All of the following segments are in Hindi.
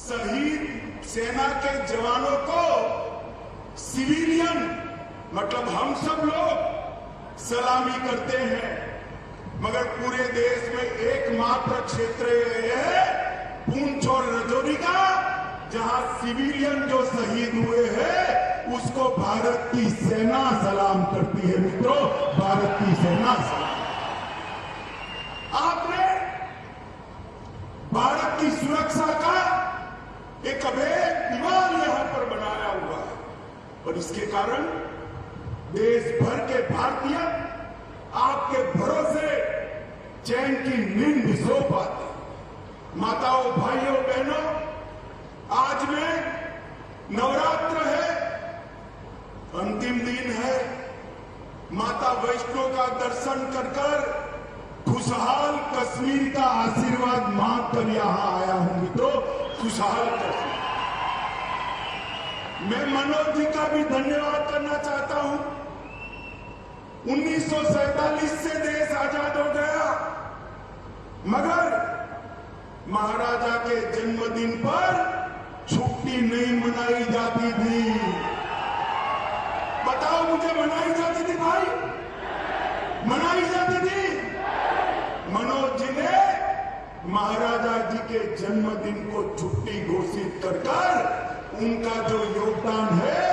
शहीद सेना के जवानों को सिविलियन मतलब हम सब लोग सलामी करते हैं, मगर पूरे देश में एकमात्र क्षेत्र है पुंछ और राजौरी का जहां सिविलियन जो शहीद हुए हैं उसको भारत की सेना सलाम करती है। मित्रों, भारत की सेना सलाम। आपने भारत की सुरक्षा का एक अभेद दीवार यहां पर बनाया हुआ है और इसके कारण देश भर के भारतीय आपके भरोसे चैन की नींद सो पाते। माताओं, भाइयों, बहनों, आज में नवरात्र है, अंतिम दिन है। माता वैष्णो का दर्शन कर कर खुशहाल कश्मीर का आशीर्वाद मांगकर यहां आया हूं। मित्रों, खुशहाल कश्मीर। मैं मनोज जी का भी धन्यवाद करना चाहता हूं। 1947 से देश आजाद हो गया, मगर महाराजा के जन्मदिन पर छुट्टी नहीं मनाई जाती थी। बताओ मुझे, मनाई जाती थी भाई? मनाई जाती थी? मनोज जी ने महाराजा जी के जन्मदिन को छुट्टी घोषित कर उनका जो योगदान है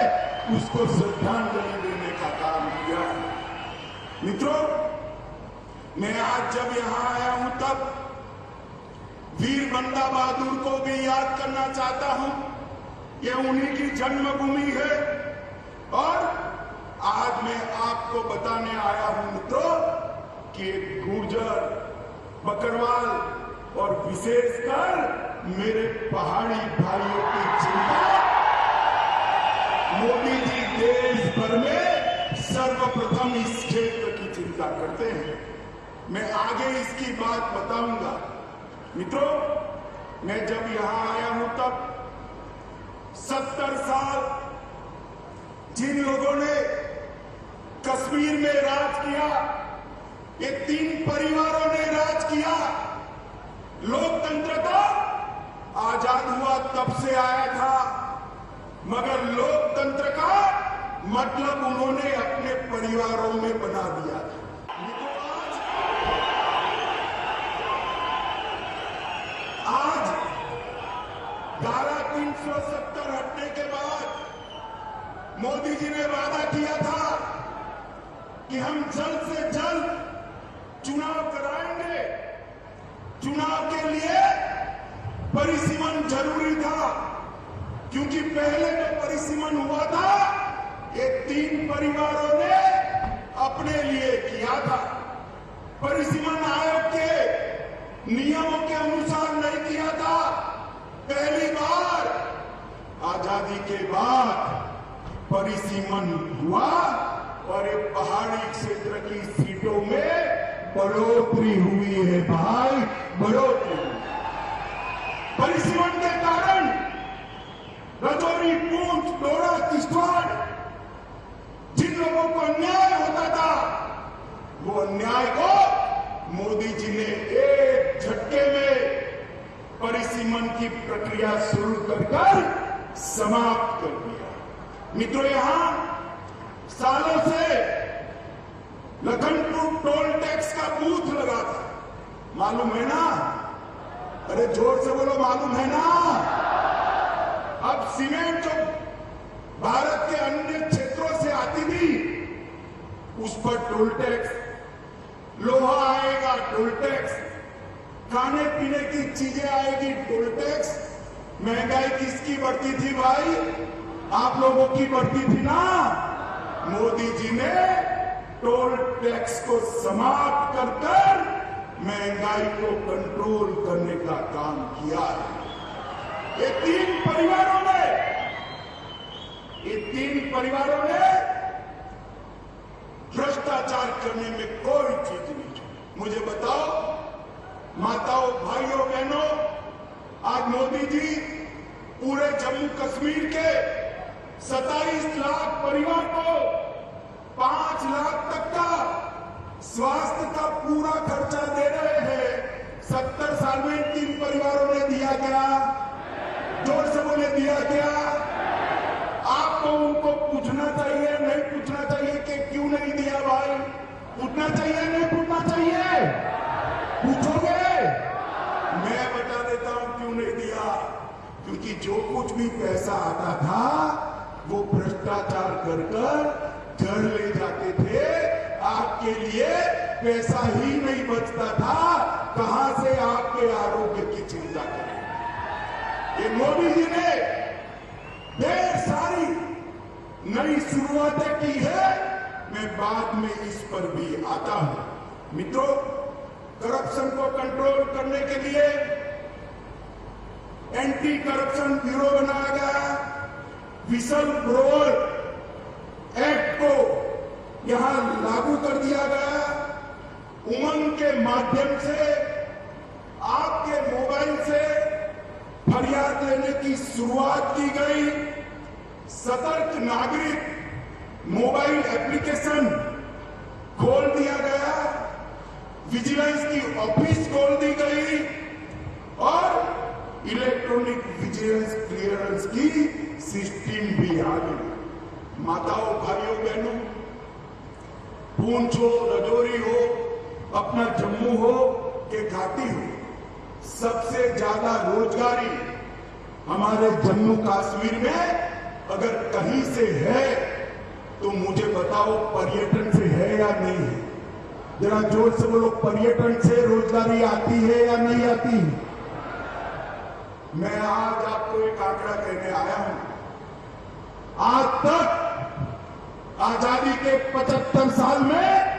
उसको श्रद्धांजलि देने का काम किया। मित्रों, मैं आज जब यहां आया हूं तब वीर बंदा बहादुर को भी याद करना चाहता हूं। यह उन्हीं की जन्मभूमि है और आज मैं आपको बताने आया हूं मित्रों कि गुर्जर, बकरवाल और विशेषकर मेरे पहाड़ी भाइयों की चिंता मोदी जी देश भर में सर्वप्रथम इस क्षेत्र की चिंता करते हैं। मैं आगे इसकी बात बताऊंगा। मित्रों, मैं जब यहां आया हूं तब 70 साल जिन लोगों ने कश्मीर में राज किया, ये 3 परिवारों ने राज किया। लोकतंत्र तो आजाद हुआ तब से आया था, मगर लोकतंत्र का मतलब उन्होंने अपने परिवारों में बना दिया था। आज धारा 370 हटने के बाद मोदी जी ने वादा किया था कि हम जल्द से जल्द चुनाव कराएंगे। चुनाव के लिए परिसीमन जरूरी था, क्योंकि पहले जो परिसीमन हुआ था ये 3 परिवारों ने अपने लिए किया था। परिसीमन आयोग के नियमों के अनुसार नहीं किया था। पहली बार आजादी के बाद परिसीमन हुआ और ये पहाड़ी क्षेत्र की सीटों में बढ़ोतरी हुई है भाई, बढ़ोतरी। परिसीमन के कारण राजौरी, पुंछ, डोडा, किश्तवाड़ जिन लोगों को अन्याय होता था वो अन्याय को मोदी जी ने एक झटके में परिसीमन की प्रक्रिया शुरू कर समाप्त कर दिया। मित्रों, यहां सालों से लखनपुर टोल टैक्स का बूथ लगा था, मालूम है ना? अरे जोर से बोलो, मालूम है ना? अब सीमेंट जो भारत के अन्य क्षेत्रों से आती थी उस पर टोल टैक्स, लोहा आएगा टोल टैक्स, खाने पीने की चीजें आएगी टोल टैक्स। महंगाई किसकी बढ़ती थी भाई? आप लोगों की बढ़ती थी ना। मोदी जी ने टोल टैक्स को समाप्त कर महंगाई को कंट्रोल करने का काम किया है। ये 3 परिवारों ने भ्रष्टाचार करने में कोई चीज नहीं छोड़ी। मुझे बताओ माताओं, भाइयों, बहनों, आज मोदी जी पूरे जम्मू कश्मीर के 27 लाख परिवार को 5 लाख तक का स्वास्थ्य का पूरा खर्चा दे रहे हैं। 70 साल में 3 परिवारों ने दिया क्या? जोर से बोले दिया क्या? आपको उनको पूछना चाहिए, नहीं पूछना चाहिए कि क्यों नहीं दिया भाई? पूछना चाहिए, नहीं पूछना चाहिए? पूछोगे? मैं बता देता हूं क्यों नहीं दिया। क्योंकि जो कुछ भी पैसा आता था वो भ्रष्टाचार कर घर ले जाते थे। आपके लिए पैसा ही नहीं बचता था, कहां से आपके आरोग्य की चिंता करें? ये मोदी जी ने ढेर सारी नई शुरुआतें की है, मैं बाद में इस पर भी आता हूं। मित्रों, करप्शन को कंट्रोल करने के लिए एंटी करप्शन ब्यूरो बनाया गया। विसल ब्लोअर एक्ट को यहां लागू कर दिया गया। उमंग के माध्यम से आपके मोबाइल से फरियाद लेने की शुरुआत की गई। सतर्क नागरिक मोबाइल एप्लीकेशन खोल दिया गया। विजिलेंस की ऑफिस खोल दी गई और इलेक्ट्रॉनिक विजिलेंस क्लियरेंस की सिस्टम भी आ गई। माताओं, भाइयों, बहनों, पूंछ हो, राजौरी हो, अपना जम्मू हो कि घाटी हो, सबसे ज्यादा रोजगारी हमारे जम्मू कश्मीर में अगर कहीं से है तो मुझे बताओ, पर्यटन से है या नहीं है? जरा जोर से बोलो, पर्यटन से रोजगारी आती है या नहीं आती? मैं आज आपको एक आंकड़ा कहने आया हूं। आज तक आजादी के 75 साल में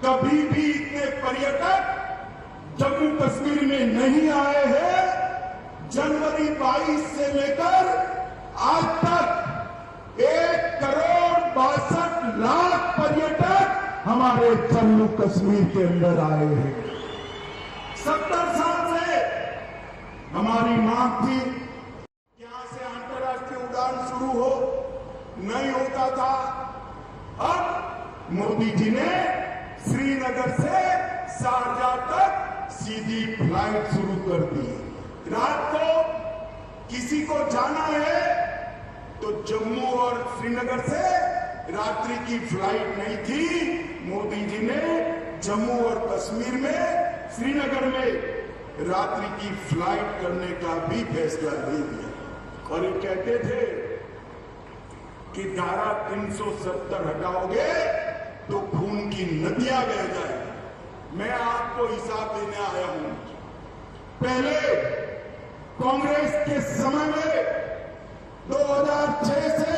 कभी भी इतने पर्यटक जम्मू कश्मीर में नहीं आए हैं। जनवरी 22 से लेकर आज तक 1,62,00,000 पर्यटक हमारे जम्मू कश्मीर के अंदर आए हैं। 70 साल से हमारी मांग थी यहां से अंतर्राष्ट्रीय उड़ान शुरू हो, नहीं होता था। अब मोदी जी ने श्रीनगर से शारजाह तक सीधी फ्लाइट शुरू कर दी। रात को किसी को जाना है तो जम्मू और श्रीनगर से रात्रि की फ्लाइट नहीं थी। मोदी जी ने जम्मू और कश्मीर में, श्रीनगर में रात्रि की फ्लाइट करने का भी फैसला ले लिया। और ये कहते थे कि धारा 370 हटाओगे तो खून की नदियां बह जाएगी। मैं आपको हिसाब देने आया हूं। पहले कांग्रेस के समय में 2006 से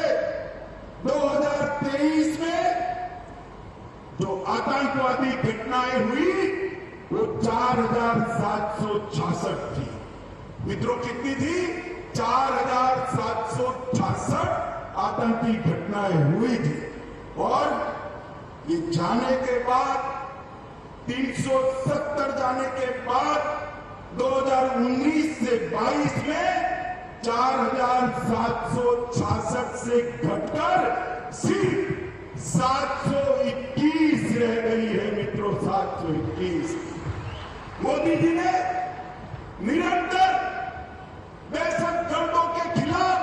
2023 में जो आतंकवादी घटनाएं हुई वो 4,766 थी। मित्रों, कितनी थी? 4,766 आतंकी घटनाएं हुई थी। और ये जाने के बाद 370 जाने के बाद 2019 से 22 में 4,766 से घटकर सिर्फ 721 रह गई है। मित्रों, 721। मोदी जी ने निरंतर दहशतगर्दों के खिलाफ,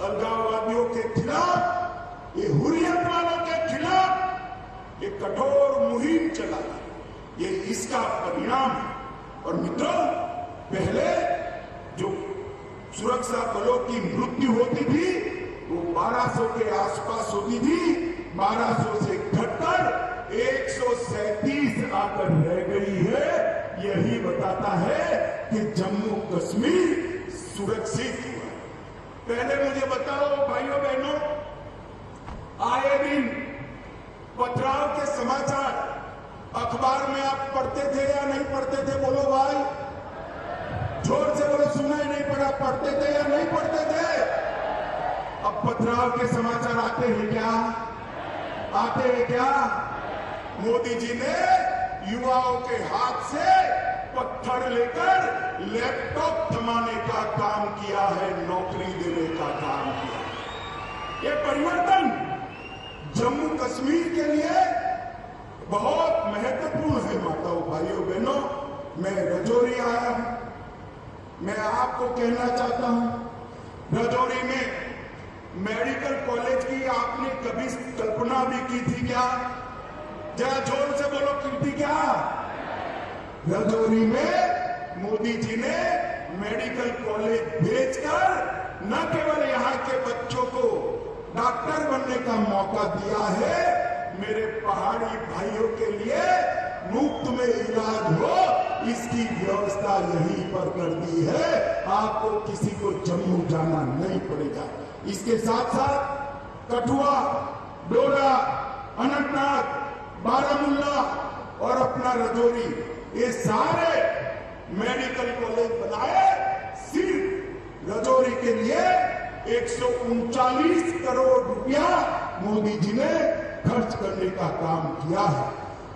अलगाववादियों के खिलाफ, ये हुर्रियत वालों के खिलाफ ये कठोर मुहिम चलाई। ये इसका परिणाम है। और मित्रों, पहले जो सुरक्षा बलों की मृत्यु होती थी वो 1200 के आसपास होती थी। 1200 से घटकर 137 आकर रह गई है। यही बताता है कि जम्मू कश्मीर सुरक्षित हुआ। पहले मुझे बताओ भाइयों बहनों, आए दिन पथराव के समाचार अखबार में आप पढ़ते थे या नहीं पढ़ते थे? बोलो भाई, जोर से बोलो। सुना ही नहीं पड़ा? पढ़ते थे या नहीं पढ़ते थे? अब पथराव के समाचार आते हैं क्या? आते हैं क्या? मोदी जी ने युवाओं के हाथ से पत्थर लेकर लैपटॉप थमाने का काम किया है, नौकरी देने का काम किया। ये परिवर्तन जम्मू कश्मीर के लिए बहुत महत्वपूर्ण है। माताओं, भाइयों, बहनों, मैं राजौरी आया हूं। मैं आपको कहना चाहता हूं, राजौरी में मेडिकल कॉलेज की आपने कभी कल्पना भी की थी क्या? जरा जोर से बोलो, की थी क्या? राजौरी में मोदी जी ने मेडिकल कॉलेज भेजकर न केवल यहाँ के बच्चों को डॉक्टर बनने का मौका दिया है, मेरे पहाड़ी भाइयों के लिए मुफ्त में इलाज हो इसकी व्यवस्था यहीं पर कर दी है। आपको किसी को जम्मू जाना नहीं पड़ेगा। इसके साथ साथ कठुआ, डोडा, अनंतनाग, बारामूला और अपना राजौरी, ये सारे मेडिकल कॉलेज बनाए सिर्फ राजौरी के लिए 139 करोड़ रुपया मोदी जी ने खर्च करने का काम किया है।